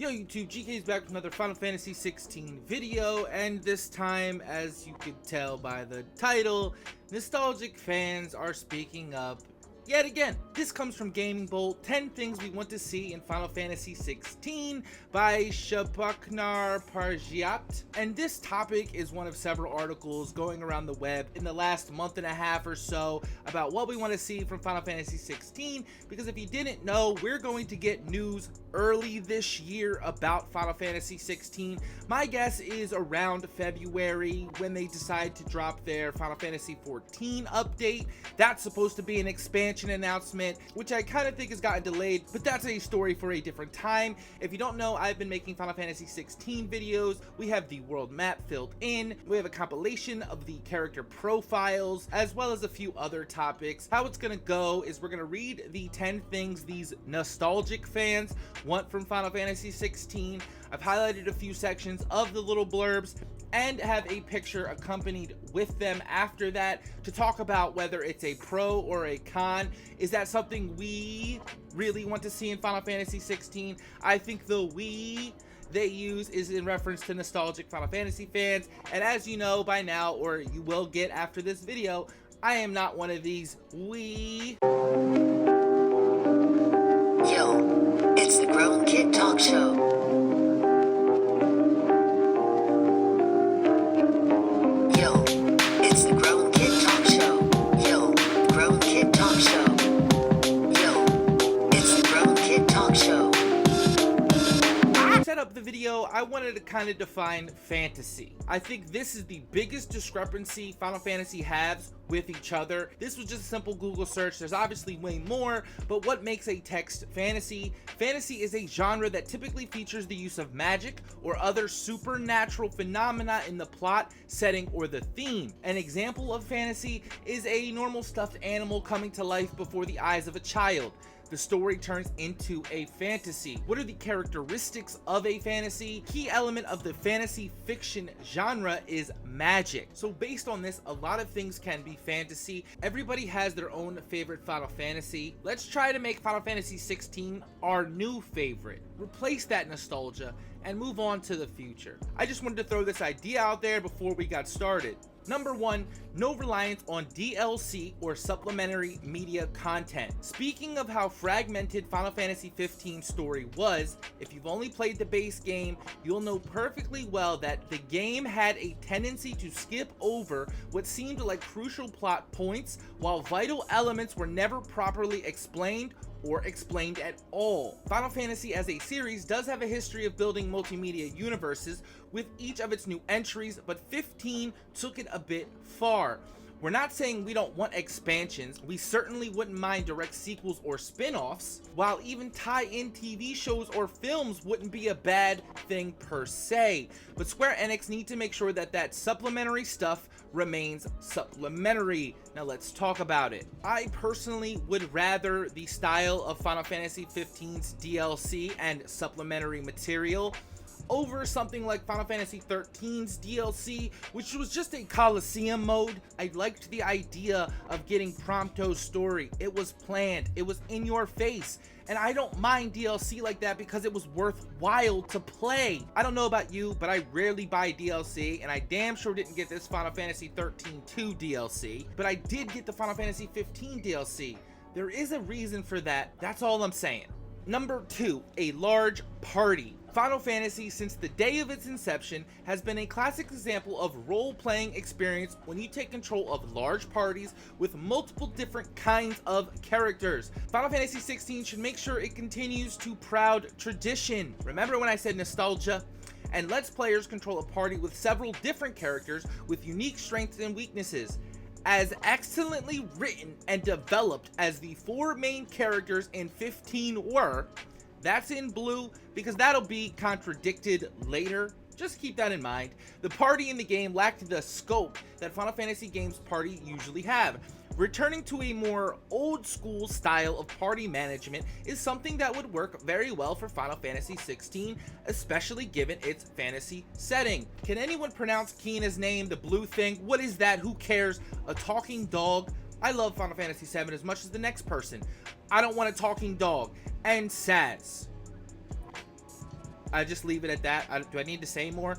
Yo YouTube, GK is back with another Final Fantasy 16 video, and this time, as you could tell by the title, nostalgic fans are speaking up yet again. This comes from Gaming Bolt, 10 things we want to see in Final Fantasy 16 by Shabaknar Parjiat. And this topic is one of several articles going around the web in the last month and a half or so about what we want to see from Final Fantasy 16, because if you didn't know, we're going to get news early this year about Final Fantasy 16. My guess is around February when they decide to drop their Final Fantasy 14 update. That's supposed to be an expansion announcement, which I kind of think has gotten delayed, but that's a story for a different time. If you don't know, I've been making Final Fantasy 16 videos. We have the world map filled in, we have a compilation of the character profiles, as well as a few other topics. How it's gonna go is we're gonna read the 10 things these nostalgic fans want from Final Fantasy 16. I've highlighted a few sections of the little blurbs and have a picture accompanied with them after that to talk about whether it's a pro or a con. Is that something we really want to see in Final Fantasy 16? I think the "we" they use is in reference to nostalgic Final Fantasy fans, and as you know by now, or you will get after this video, I am not one of these "we." Yo, it's the Grown Kid Talk Show. The video, I wanted to kind of define fantasy. I think this is the biggest discrepancy Final Fantasy has with each other. This was just a simple Google search. There's obviously way more, but what makes a text fantasy? Fantasy is a genre that typically features the use of magic or other supernatural phenomena in the plot, setting, or the theme. An example of fantasy is a normal stuffed animal coming to life before the eyes of a child. The story turns into a fantasy. What are the characteristics of a fantasy? Key element of the fantasy fiction genre is magic. So based on this, a lot of things can be fantasy. Everybody has their own favorite Final Fantasy. Let's try to make Final Fantasy 16 our new favorite. Replace that nostalgia and move on to the future. I just wanted to throw this idea out there before we got started. Number 1, no reliance on DLC or supplementary media content. Speaking of how fragmented Final Fantasy 15 story was, if you've only played the base game, you'll know perfectly well that the game had a tendency to skip over what seemed like crucial plot points, while vital elements were never properly explained or explained at all. Final Fantasy as a series does have a history of building multimedia universes with each of its new entries, but 15 took it a bit far. We're not saying we don't want expansions. We certainly wouldn't mind direct sequels or spin-offs, while even tie-in TV shows or films wouldn't be a bad thing per se. But Square Enix need to make sure that that supplementary stuff remains supplementary. Now let's talk about it. I personally would rather the style of Final Fantasy 15's DLC and supplementary material over something like Final Fantasy 13's DLC, which was just a Coliseum mode. I liked the idea of getting Prompto's story. It was planned, it was in your face, and I don't mind DLC like that because it was worthwhile to play. I don't know about you, but I rarely buy DLC, and I damn sure didn't get this Final Fantasy 13-2 DLC, but I did get the Final Fantasy 15 DLC. There is a reason for that, that's all I'm saying. Number 2, a large party. Final Fantasy, since the day of its inception, has been a classic example of role-playing experience when you take control of large parties with multiple different kinds of characters. Final Fantasy 16 should make sure it continues to proud tradition. Remember when I said nostalgia? And lets players control a party with several different characters with unique strengths and weaknesses. As excellently written and developed as the 4 main characters in 15 were, that's in blue because that'll be contradicted later. Just keep that in mind. The party in the game lacked the scope that Final Fantasy games party usually have. Returning to a more old school style of party management is something that would work very well for Final Fantasy 16, especially given its fantasy setting. Can anyone pronounce Kina's name, the blue thing? What is that? Who cares? A talking dog? I love Final Fantasy 7 as much as the next person. I don't want a talking dog. And Saz. I just leave it at that. Do I need to say more?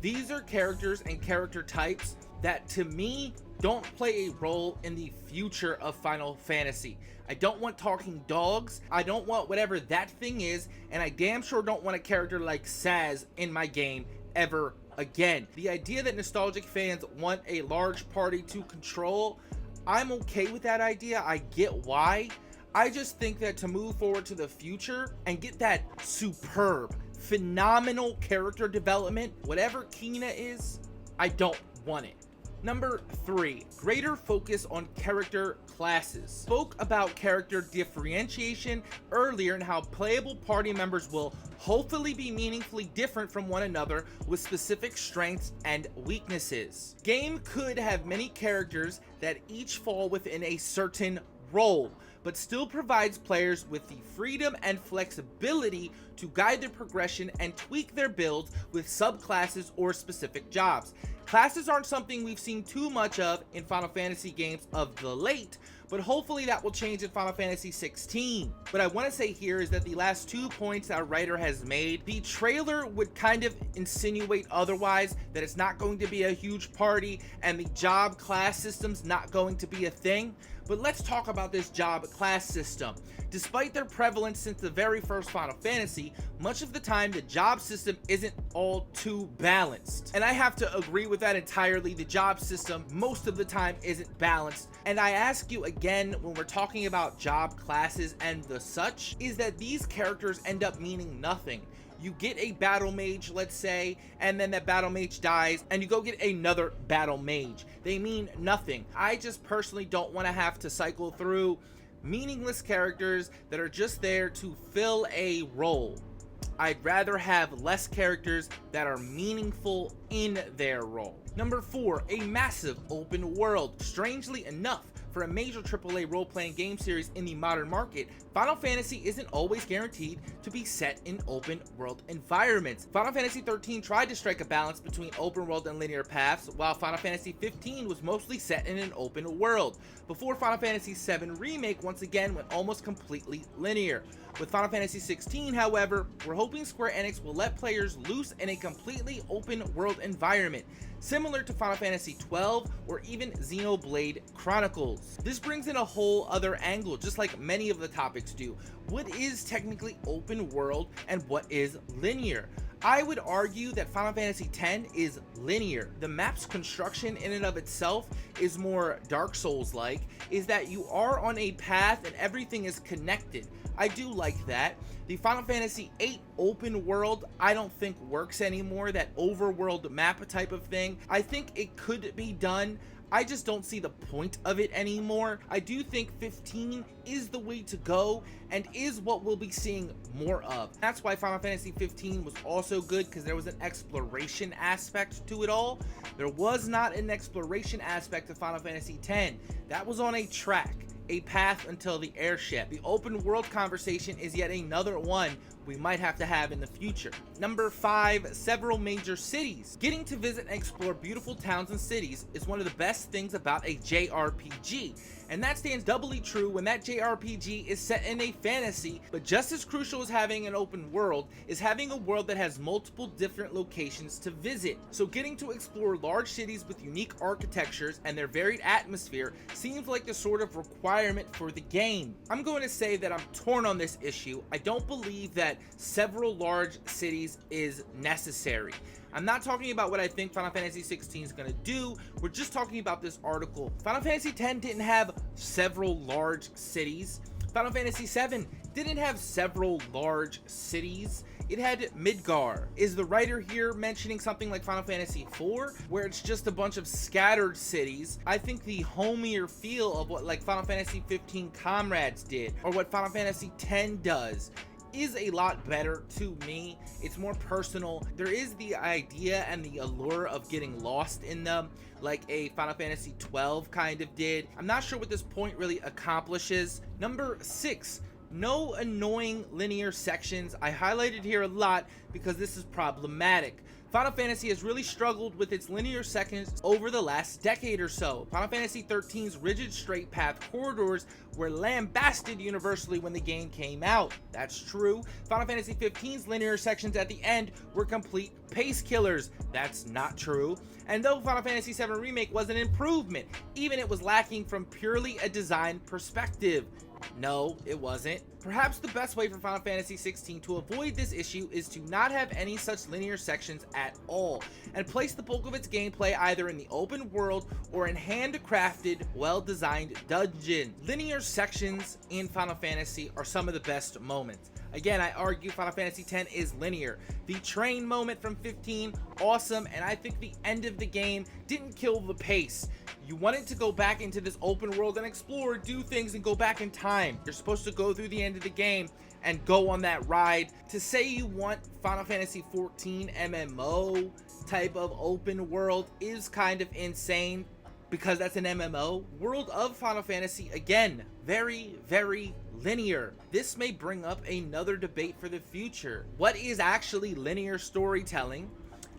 These are characters and character types that to me don't play a role in the future of Final Fantasy. I don't want talking dogs, I don't want whatever that thing is, and I damn sure don't want a character like Sazh in my game ever again. The idea that nostalgic fans want a large party to control, I'm okay with that idea. I get why. I just think that to move forward to the future and get that superb, phenomenal character development, whatever Kina is, I don't want it. Number 3, greater focus on character classes. Spoke about character differentiation earlier and how playable party members will hopefully be meaningfully different from one another with specific strengths and weaknesses. Game could have many characters that each fall within a certain role, but still provides players with the freedom and flexibility to guide their progression and tweak their builds with subclasses or specific jobs. Classes aren't something we've seen too much of in Final Fantasy games of the late, but hopefully that will change in Final Fantasy 16. What I want to say here is that the last 2 points our writer has made, the trailer would kind of insinuate otherwise, that it's not going to be a huge party and the job class system's not going to be a thing. But let's talk about this job class system. Despite their prevalence since the very first Final Fantasy, much of the time the job system isn't all too balanced. And I have to agree with that entirely. The job system most of the time isn't balanced. And I ask you again, when we're talking about job classes and the such, is that these characters end up meaning nothing. You get a battle mage, let's say, and then that battle mage dies and you go get another battle mage. They mean nothing. I just personally don't want to have to cycle through meaningless characters that are just there to fill a role. I'd rather have less characters that are meaningful in their role. Number 4, a massive open world. Strangely enough, for a major AAA role-playing game series in the modern market, Final Fantasy isn't always guaranteed to be set in open world environments. Final Fantasy 13 tried to strike a balance between open world and linear paths, while Final Fantasy 15 was mostly set in an open world, before Final Fantasy 7 Remake once again went almost completely linear. With Final Fantasy 16, however, we're hoping Square Enix will let players loose in a completely open world environment, similar to Final Fantasy 12 or even Xenoblade Chronicles. This brings in a whole other angle, just like many of the topics do. What is technically open world and what is linear? I would argue that Final Fantasy X is linear. The map's construction in and of itself is more Dark Souls-like, is that you are on a path and everything is connected. I do like that. The Final Fantasy VIII open world I don't think works anymore, that overworld map type of thing. I think it could be done. I just don't see the point of it anymore. I do think 15 is the way to go and is what we'll be seeing more of. That's why Final Fantasy 15 was also good, because there was an exploration aspect to it all. There was not an exploration aspect to Final Fantasy X. That was on a track, a path until the airship. The open world conversation is yet another one we might have to have in the future. Number 5, several major cities. Getting to visit and explore beautiful towns and cities is one of the best things about a JRPG, and that stands doubly true when that JRPG is set in a fantasy. But just as crucial as having an open world is having a world that has multiple different locations to visit. So getting to explore large cities with unique architectures and their varied atmosphere seems like the sort of requirement for the game. I'm going to say that I'm torn on this issue. I don't believe that several large cities is necessary. I'm not talking about what I think Final Fantasy 16 is going to do. We're just talking about this article. Final Fantasy X didn't have several large cities. Final Fantasy 7 didn't have several large cities. It had Midgar. Is the writer here mentioning something like Final Fantasy 4, where it's just a bunch of scattered cities? I think the homier feel of what like Final Fantasy 15 Comrades did, or what Final Fantasy X does, is a lot better to me. It's more personal. There is the idea and the allure of getting lost in them, like a Final Fantasy 12 kind of did. I'm not sure what this point really accomplishes. Number 6, no annoying linear sections. I highlighted here a lot because this is problematic. Final Fantasy has really struggled with its linear sections over the last decade or so. Final Fantasy XIII's rigid straight path corridors were lambasted universally when the game came out. That's true. Final Fantasy XV's linear sections at the end were complete pace killers. That's not true. And though Final Fantasy VII Remake was an improvement, even it was lacking from purely a design perspective. No, it wasn't. Perhaps the best way for Final Fantasy XVI to avoid this issue is to not have any such linear sections at all, and place the bulk of its gameplay either in the open world or in handcrafted, well-designed dungeons. Linear sections in Final Fantasy are some of the best moments. Again, I argue Final Fantasy X is linear. The train moment from 15, awesome, and I think the end of the game didn't kill the pace. You wanted to go back into this open world and explore, do things, and go back in time. You're supposed to go through the end of the game and go on that ride. To say you want Final Fantasy XIV MMO type of open world is kind of insane, because that's an MMO. World of Final Fantasy, again, very, very linear. This may bring up another debate for the future. What is actually linear storytelling,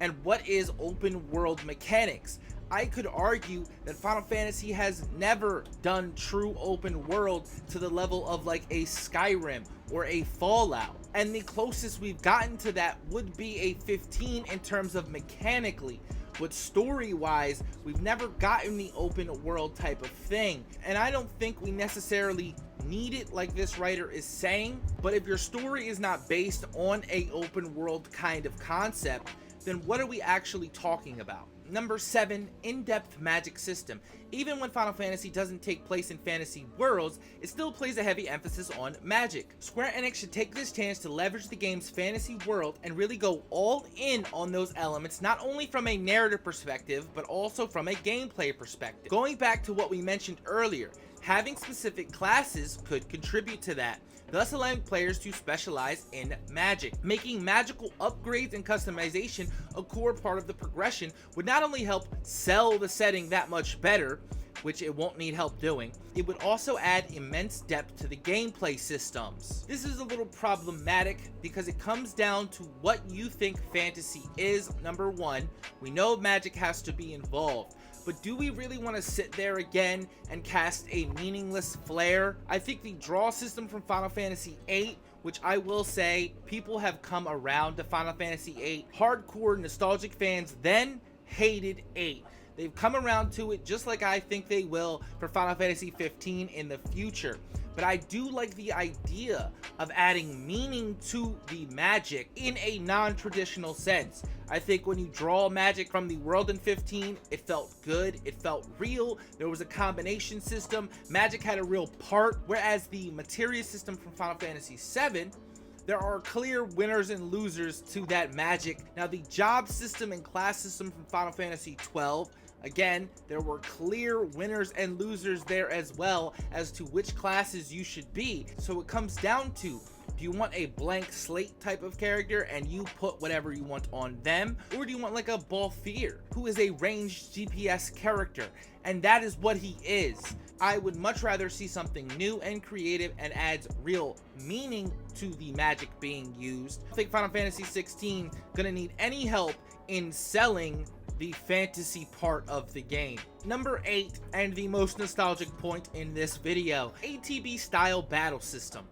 and what is open world mechanics? I could argue that Final Fantasy has never done true open world to the level of like a Skyrim or a Fallout. And the closest we've gotten to that would be a 15 in terms of mechanically. But story-wise, we've never gotten the open world type of thing. And I don't think we necessarily need it like this writer is saying. But if your story is not based on a open world kind of concept, then what are we actually talking about? Number 7, in-depth magic system. Even when Final Fantasy doesn't take place in fantasy worlds, it still plays a heavy emphasis on magic. Square Enix should take this chance to leverage the game's fantasy world and really go all in on those elements, not only from a narrative perspective, but also from a gameplay perspective. Going back to what we mentioned earlier, having specific classes could contribute to that, thus allowing players to specialize in magic. Making magical upgrades and customization a core part of the progression would not only help sell the setting that much better, which it won't need help doing, it would also add immense depth to the gameplay systems. This is a little problematic because it comes down to what you think fantasy is. Number 1, we know magic has to be involved. But do we really want to sit there again and cast a meaningless flare? I think the draw system from Final Fantasy VIII, which I will say people have come around to Final Fantasy VIII. Hardcore nostalgic fans then hated 8. They've come around to it just like I think they will for Final Fantasy 15 in the future. But I do like the idea of adding meaning to the magic in a non-traditional sense. I think when you draw magic from the world in 15, it felt good, it felt real, there was a combination system, magic had a real part, whereas the materia system from Final Fantasy 7, there are clear winners and losers to that magic. Now the job system and class system from Final Fantasy 12, again, there were clear winners and losers there as well as to which classes you should be. So it comes down to, do you want a blank slate type of character and you put whatever you want on them? Or do you want like a Balthier, who is a ranged GPS character? And that is what he is. I would much rather see something new and creative and adds real meaning to the magic being used. I think Final Fantasy 16 gonna need any help in selling the fantasy part of the game. Number 8, and the most nostalgic point in this video, ATB style battle system.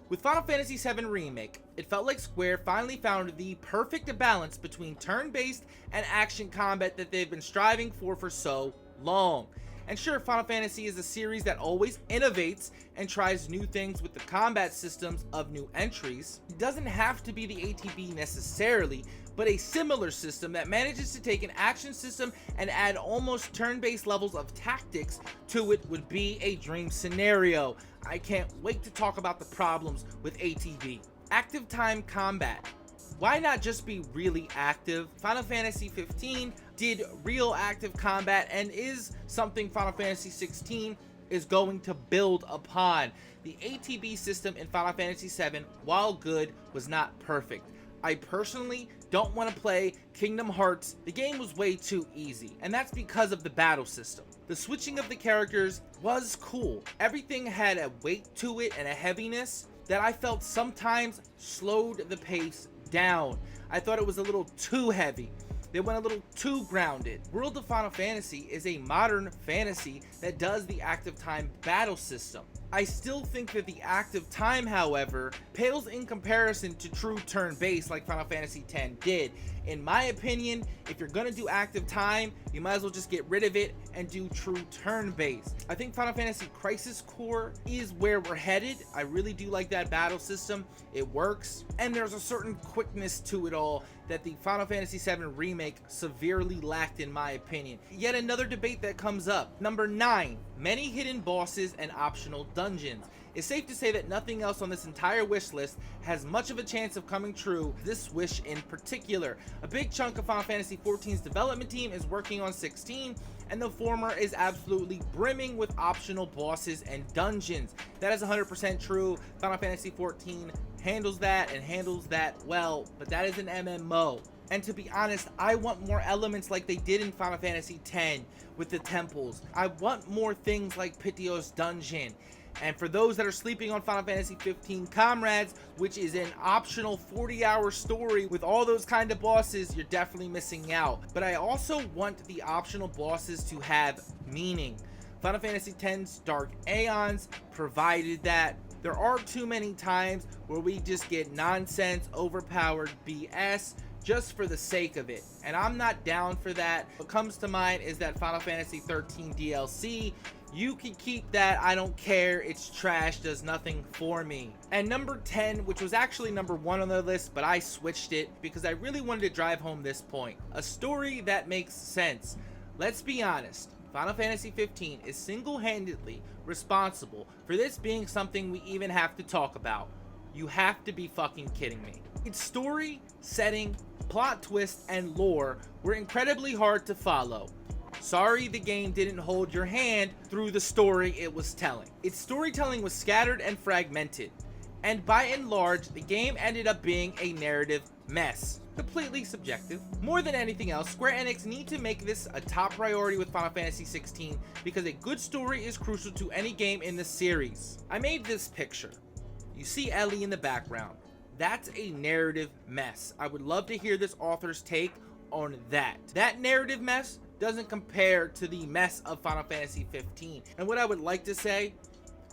With Final Fantasy VII Remake, it felt like Square finally found the perfect balance between turn-based and action combat that they've been striving for so long. And sure, Final Fantasy is a series that always innovates and tries new things with the combat systems of new entries. It doesn't have to be the ATB necessarily, but a similar system that manages to take an action system and add almost turn-based levels of tactics to it would be a dream scenario. I can't wait to talk about the problems with ATB. Active time combat. Why not just be really active? Final Fantasy 15 did real active combat and is something Final Fantasy 16 is going to build upon. The ATB system in Final Fantasy 7, while good, was not perfect. I personally don't want to play Kingdom Hearts. The game was way too easy, and that's because of the battle system. The switching of the characters was cool. Everything had a weight to it and a heaviness that I felt sometimes slowed the pace down. I thought it was a little too heavy. They went a little too grounded. World of Final Fantasy is a modern fantasy that does the active time battle system. I still think that the active time, however, pales in comparison to true turn-based like Final Fantasy X did. In my opinion, if you're gonna do active time, you might as well just get rid of it and do true turn-based. I think Final Fantasy Crisis Core is where we're headed. I really do like that battle system. It works, and there's a certain quickness to it all that the Final Fantasy VII Remake severely lacked, in my opinion. Yet another debate that comes up. Number 9, many hidden bosses and optional dungeons. It's safe to say that nothing else on this entire wish list has much of a chance of coming true, this wish in particular. A big chunk of Final Fantasy XIV's development team is working on 16, and the former is absolutely brimming with optional bosses and dungeons. That is 100% true. Final Fantasy XIV handles that and handles that well, but that is an MMO. And to be honest, I want more elements like they did in Final Fantasy X with the temples. I want more things like Pitios Dungeon. And for those that are sleeping on Final Fantasy XV Comrades, which is an optional 40-hour story with all those kind of bosses, you're definitely missing out. But I also want the optional bosses to have meaning. Final Fantasy X's Dark Aeons provided that. There are too many times where we just get nonsense, overpowered BS just for the sake of it, and I'm not down for that. What comes to mind is that Final Fantasy XIII DLC. You can keep that, I don't care, it's trash, does nothing for me. And number 10, which was actually number 1 on the list, but I switched it because I really wanted to drive home this point. A story that makes sense. Let's be honest, Final Fantasy XV is single-handedly responsible for this being something we even have to talk about. You have to be fucking kidding me. Its story, setting, plot twist, and lore were incredibly hard to follow. Sorry the game didn't hold your hand through the story it was telling. Its storytelling was scattered and fragmented, and by and large, the game ended up being a narrative mess. Completely subjective. More than anything else, Square Enix need to make this a top priority with Final Fantasy XVI because a good story is crucial to any game in the series. I made this picture. You see Ellie in the background. That's a narrative mess. I would love to hear this author's take on that. That narrative mess doesn't compare to the mess of Final Fantasy XV. And what I would like to say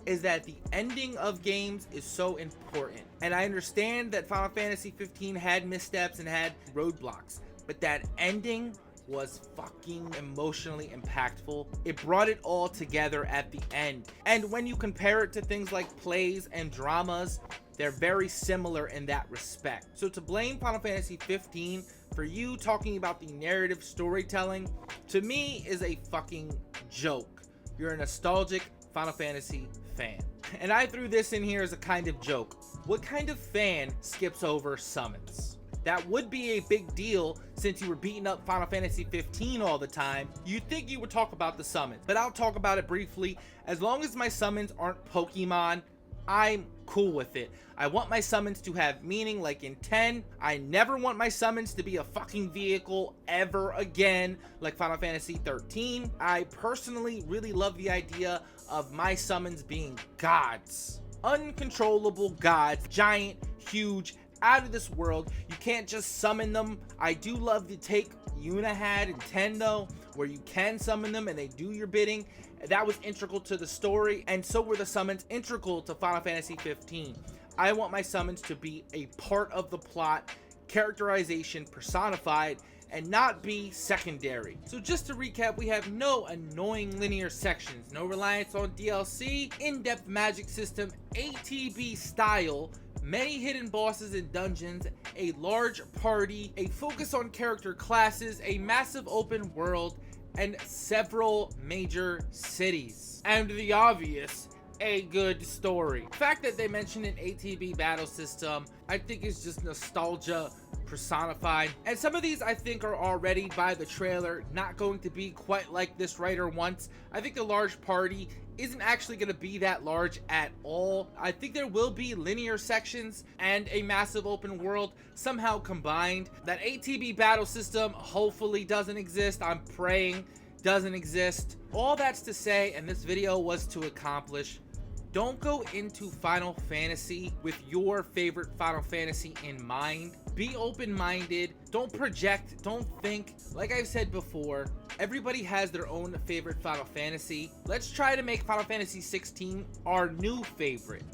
is that the ending of games is so important. And I understand that Final Fantasy XV had missteps and had roadblocks, but that ending was fucking emotionally impactful. It brought it all together at the end. And when you compare it to things like plays and dramas, they're very similar in that respect. So to blame Final Fantasy XV for you talking about the narrative storytelling, to me is a fucking joke. You're a nostalgic Final Fantasy fan. And I threw this in here as a kind of joke. What kind of fan skips over summons? That would be a big deal since you were beating up Final Fantasy XV all the time. You'd think you would talk about the summons, but I'll talk about it briefly. As long as my summons aren't Pokemon, I'm cool with it. I want my summons to have meaning like in 10. I never want my summons to be a fucking vehicle ever again like Final Fantasy 13. I personally really love the idea of my summons being gods. Uncontrollable gods, giant, huge, out of this world. You can't just summon them. I do love the take Yuna had in 10 though, where you can summon them and they do your bidding. That was integral to the story, and so were the summons integral to Final Fantasy 15. I want my summons to be a part of the plot, characterization personified, and not be secondary. So just to recap, we have no annoying linear sections, no reliance on DLC, in-depth magic system, ATB style, many hidden bosses and dungeons, a large party, a focus on character classes, a massive open world, and several major cities. And the obvious, a good story. The fact that they mentioned an ATB battle system, I think is just nostalgia personified. And some of these I think are already by the trailer not going to be quite like this writer wants. I think the large party isn't actually going to be that large at all. I think there will be linear sections and a massive open world somehow combined. That ATB battle system hopefully doesn't exist. I'm praying doesn't exist. All that's to say, and this video was to accomplish, don't go into Final Fantasy with your favorite Final Fantasy in mind. Be open-minded, don't project, don't think. Like I've said before, everybody has their own favorite Final Fantasy. Let's try to make Final Fantasy 16 our new favorite.